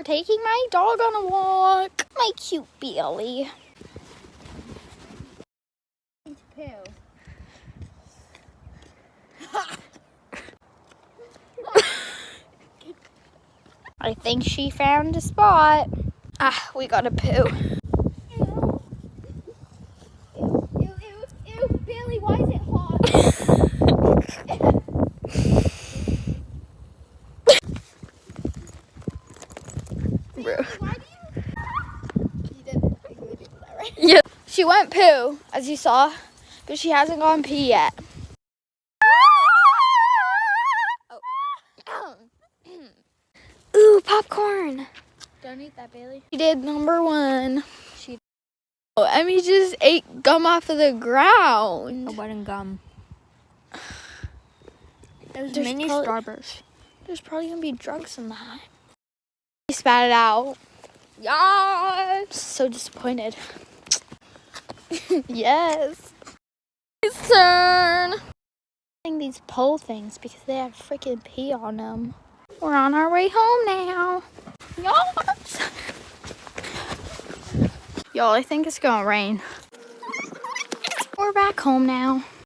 We're taking my dog on a walk. My cute Bailey. I think she found a spot. Ah, we gotta poo. Ew. Ew, ew, ew, ew. Bailey, why is it hot? Bro. Why do you didn't actually do that, right? Yeah. She went poo, as you saw, but she hasn't gone pee yet. Oh. Ooh, popcorn. Don't eat that, Bailey. She did number one. Oh, Emmy just ate gum off of the ground. It wasn't gum. It was There's mini probably- Starburst. There's probably gonna be drugs in that. He spat it out. Yeah. So disappointed. Yes. It's turn. These pole things because they have freaking pee on them. We're on our way home now. Yes. Y'all, I think it's gonna rain. We're back home now.